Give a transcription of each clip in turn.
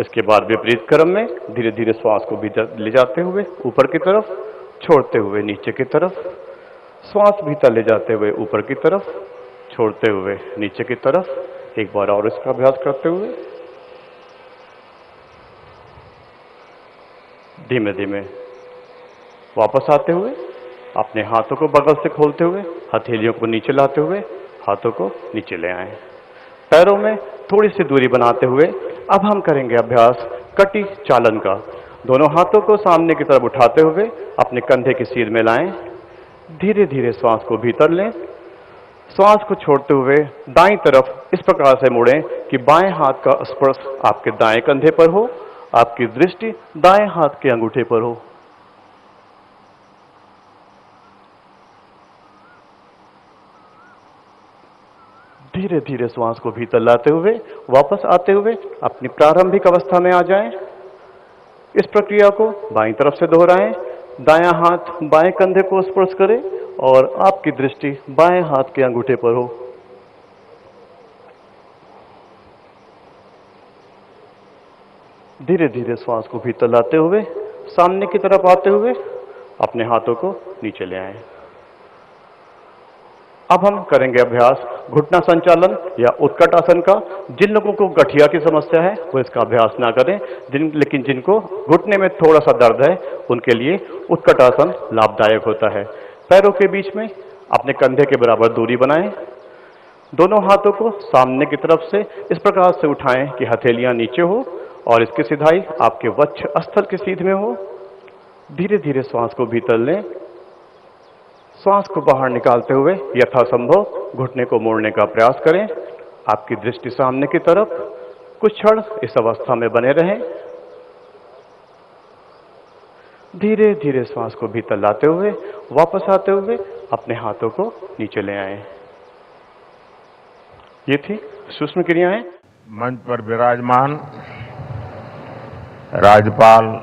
इसके बाद विपरीत क्रम में धीरे धीरे श्वास को भीतर ले जाते हुए ऊपर की तरफ, छोड़ते हुए नीचे की तरफ, श्वास भीतर ले जाते हुए ऊपर की तरफ, छोड़ते हुए नीचे की तरफ। एक बार और इसका अभ्यास करते हुए धीमे धीमे वापस आते हुए अपने हाथों को बगल से खोलते हुए हथेलियों को नीचे लाते हुए हाथों को नीचे ले आए। पैरों में थोड़ी सी दूरी बनाते हुए अब हम करेंगे अभ्यास कटी चालन का। दोनों हाथों को सामने की तरफ उठाते हुए अपने कंधे की सीध में लाएं। धीरे धीरे श्वास को भीतर लें। श्वास को छोड़ते हुए दाईं तरफ इस प्रकार से मुड़ें कि बाएं हाथ का स्पर्श आपके दाएं कंधे पर हो, आपकी दृष्टि दाएं हाथ के अंगूठे पर हो। धीरे धीरे श्वास को भीतर लाते हुए वापस आते हुए अपनी प्रारंभिक अवस्था में आ जाएं। इस प्रक्रिया को बाईं तरफ से दोहराएं। दायां हाथ बाएं कंधे को स्पर्श करे और आपकी दृष्टि बाएं हाथ के अंगूठे पर हो। धीरे धीरे श्वास को भीतर लाते हुए सामने की तरफ आते हुए अपने हाथों को नीचे ले आएं। अब हम करेंगे अभ्यास घुटना संचालन या उत्कट आसन का। जिन लोगों को गठिया की समस्या है वो इसका अभ्यास ना करें, लेकिन जिनको घुटने में थोड़ा सा दर्द है उनके लिए उत्कट आसन लाभदायक होता है। पैरों के बीच में अपने कंधे के बराबर दूरी बनाएं। दोनों हाथों को सामने की तरफ से इस प्रकार से उठाएं कि हथेलियां नीचे हो और इसकी सिधाई आपके वक्ष स्थल की सीध में हो। धीरे धीरे श्वास को भीतर लें। श्वास को बाहर निकालते हुए यथासंभव घुटने को मोड़ने का प्रयास करें। आपकी दृष्टि सामने की तरफ। कुछ क्षण इस अवस्था में बने रहें। धीरे धीरे श्वास को भीतर लाते हुए वापस आते हुए अपने हाथों को नीचे ले आएं। ये थी सूक्ष्म क्रियाएं। मंच पर विराजमान राज्यपाल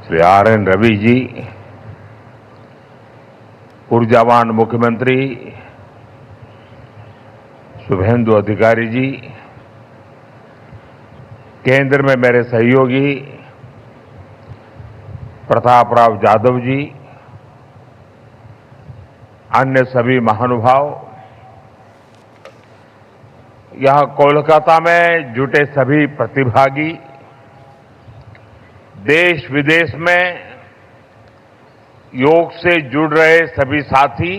श्री RN रवि जी, ऊर्जावान मुख्यमंत्री शुभेंदु अधिकारी जी, केंद्र में मेरे सहयोगी प्रताप राव जाधव जी, अन्य सभी महानुभाव, यहां कोलकाता में जुटे सभी प्रतिभागी, देश विदेश में योग से जुड़ रहे सभी साथी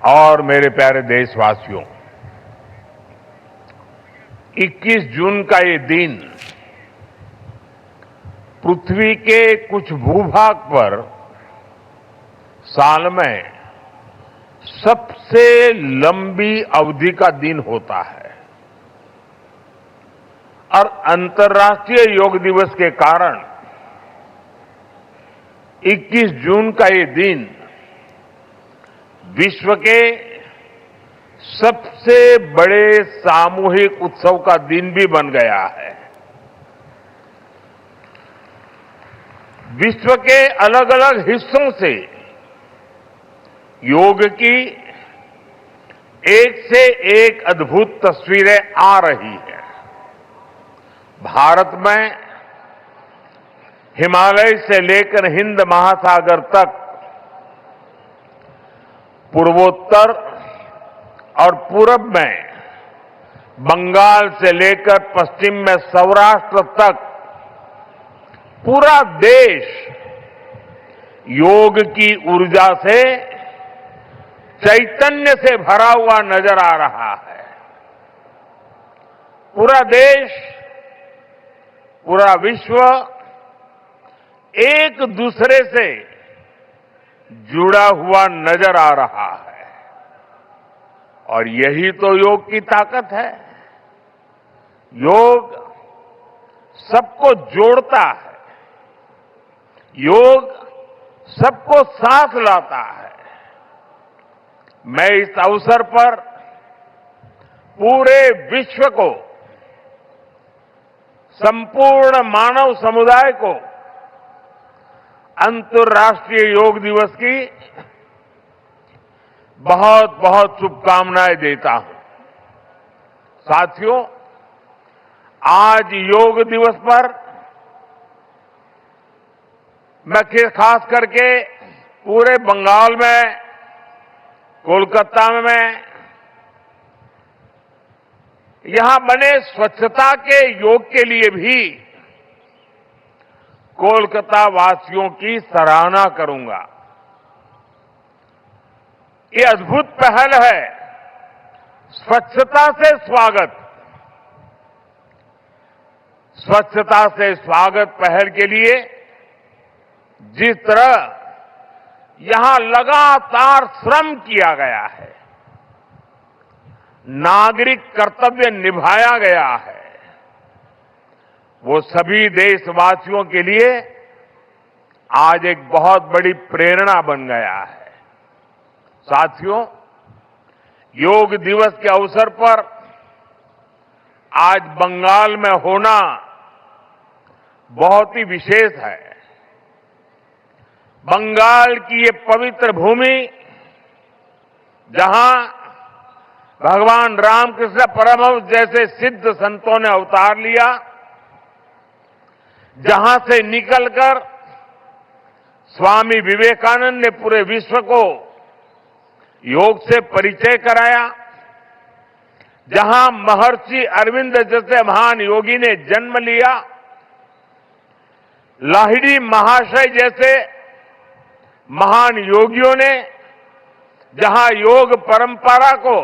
और मेरे प्यारे देशवासियों, 21 जून का ये दिन पृथ्वी के कुछ भूभाग पर साल में सबसे लंबी अवधि का दिन होता है और अंतर्राष्ट्रीय योग दिवस के कारण 21 जून का ये दिन विश्व के सबसे बड़े सामूहिक उत्सव का दिन भी बन गया है। विश्व के अलग अलग हिस्सों से योग की एक से एक अद्भुत तस्वीरें आ रही हैं। भारत में हिमालय से लेकर हिंद महासागर तक, पूर्वोत्तर और पूरब में बंगाल से लेकर पश्चिम में सौराष्ट्र तक पूरा देश योग की ऊर्जा से, चैतन्य से भरा हुआ नजर आ रहा है। पूरा देश, पूरा विश्व एक दूसरे से जुड़ा हुआ नजर आ रहा है और यही तो योग की ताकत है। योग सबको जोड़ता है, योग सबको साथ लाता है। मैं इस अवसर पर पूरे विश्व को, संपूर्ण मानव समुदाय को अंतर्राष्ट्रीय योग दिवस की बहुत बहुत शुभकामनाएं देता हूं। साथियों, आज योग दिवस पर मैं खास करके पूरे बंगाल में, कोलकाता में यहां बने स्वच्छता के योग के लिए भी कोलकाता वासियों की सराहना करूंगा। ये अद्भुत पहल है, स्वच्छता से स्वागत। स्वच्छता से स्वागत पहल के लिए जिस तरह यहां लगातार श्रम किया गया है, नागरिक कर्तव्य निभाया गया है, वो सभी देशवासियों के लिए आज एक बहुत बड़ी प्रेरणा बन गया है। साथियों, योग दिवस के अवसर पर आज बंगाल में होना बहुत ही विशेष है। बंगाल की ये पवित्र भूमि, जहां भगवान रामकृष्ण परमहंस जैसे सिद्ध संतों ने अवतार लिया, जहां से निकलकर स्वामी विवेकानंद ने पूरे विश्व को योग से परिचय कराया, जहां महर्षि अरविंद जैसे महान योगी ने जन्म लिया, लाहिड़ी महाशय जैसे महान योगियों ने जहां योग परंपरा को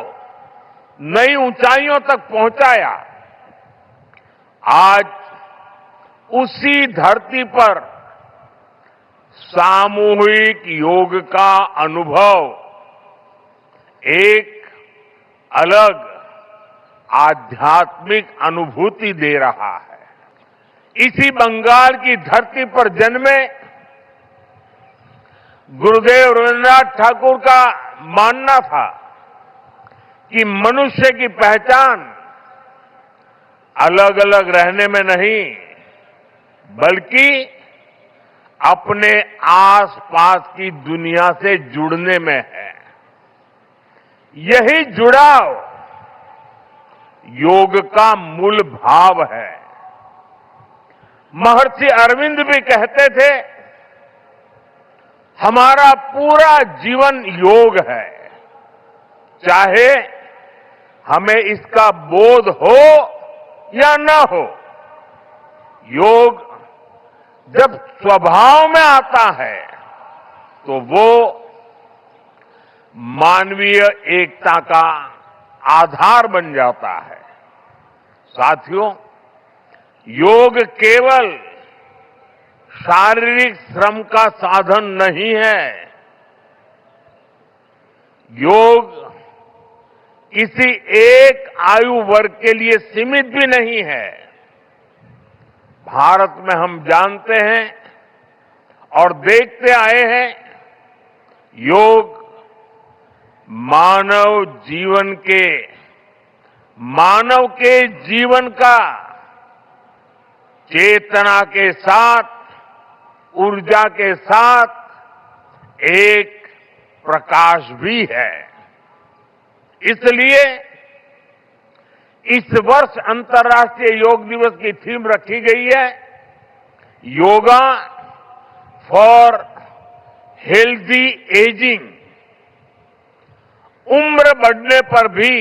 नई ऊंचाइयों तक पहुंचाया, आज उसी धरती पर सामूहिक योग का अनुभव एक अलग आध्यात्मिक अनुभूति दे रहा है। इसी बंगाल की धरती पर जन्मे गुरुदेव रविन्द्रनाथ ठाकुर का मानना था कि मनुष्य की पहचान अलग अलग रहने में नहीं, बल्कि अपने आसपास की दुनिया से जुड़ने में है। यही जुड़ाव योग का मूल भाव है। महर्षि अरविंद भी कहते थे, हमारा पूरा जीवन योग है, चाहे हमें इसका बोध हो या न हो। योग जब स्वभाव में आता है तो वो मानवीय एकता का आधार बन जाता है। साथियों, योग केवल शारीरिक श्रम का साधन नहीं है। योग किसी एक आयु वर्ग के लिए सीमित भी नहीं है। भारत में हम जानते हैं और देखते आए हैं, योग मानव के जीवन का चेतना के साथ, ऊर्जा के साथ एक प्रकाश भी है। इसलिए इस वर्ष अंतर्राष्ट्रीय योग दिवस की थीम रखी गई है, योगा फॉर हेल्दी एजिंग। उम्र बढ़ने पर भी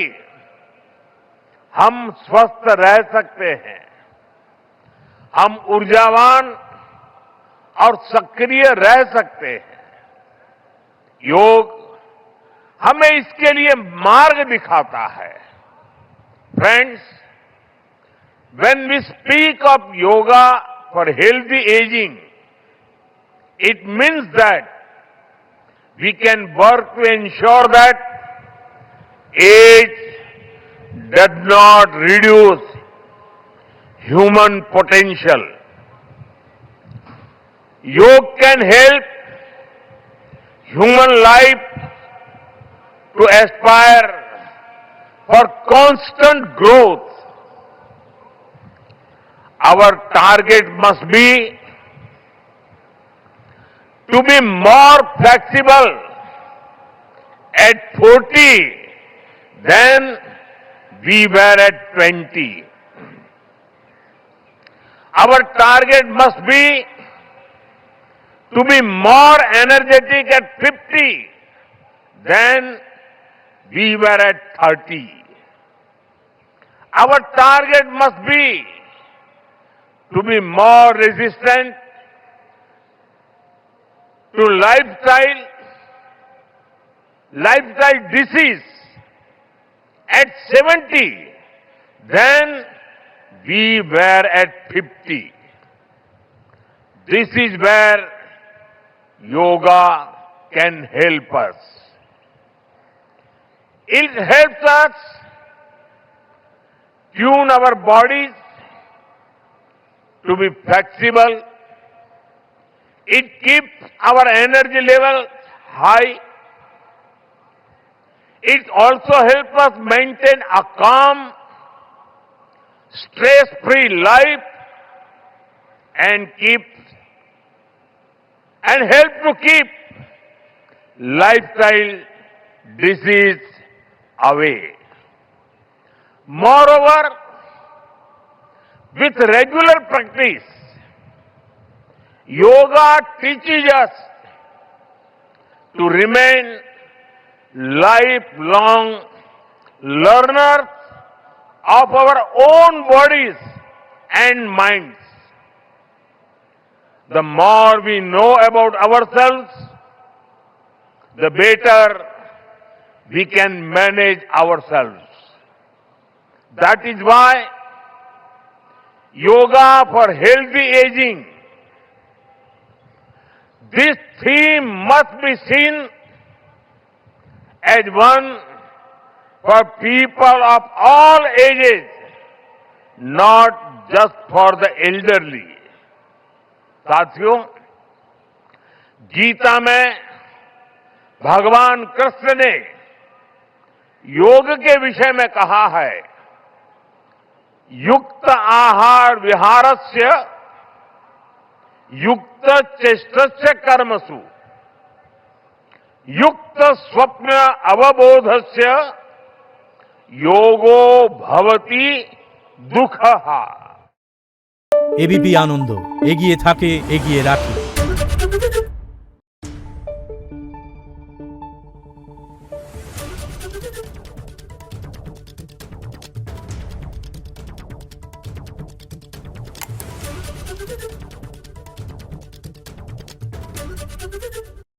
हम स्वस्थ रह सकते हैं, हम ऊर्जावान और सक्रिय रह सकते हैं। योग हमें इसके लिए मार्ग दिखाता है। Friends, when we speak of yoga for healthy aging, it means that we can work to ensure that age does not reduce human potential. Yoga can help human life to aspire for constant growth. Our target must be to be more flexible at 40 than we were at 20. Our target must be to be more energetic at 50 than we were at 30. Our target must be to be more resistant to lifestyle disease at 70 than we were at 50. This is where yoga can help us. It helps us tune our bodies to be flexible. It keeps our energy level high. It also helps us maintain a calm, stress-free life and help to keep lifestyle disease away. Moreover, with regular practice, yoga teaches us to remain lifelong learners of our own bodies and minds. The more we know about ourselves, the better we can manage ourselves. That is why yoga for healthy aging, this theme must be seen as one for people of all ages, not just for the elderly. साथियों, गीता में भगवान कृष्ण ने योग के विषय में कहा है, युक्त आहार विहारस्य युक्त चेष्टस्य कर्मसु युक्त स्वप्न अवबोधस्य योगो भवति दुःखः। এবিপি আনন্দ এগিয়ে থাকে এগিয়ে রাখে।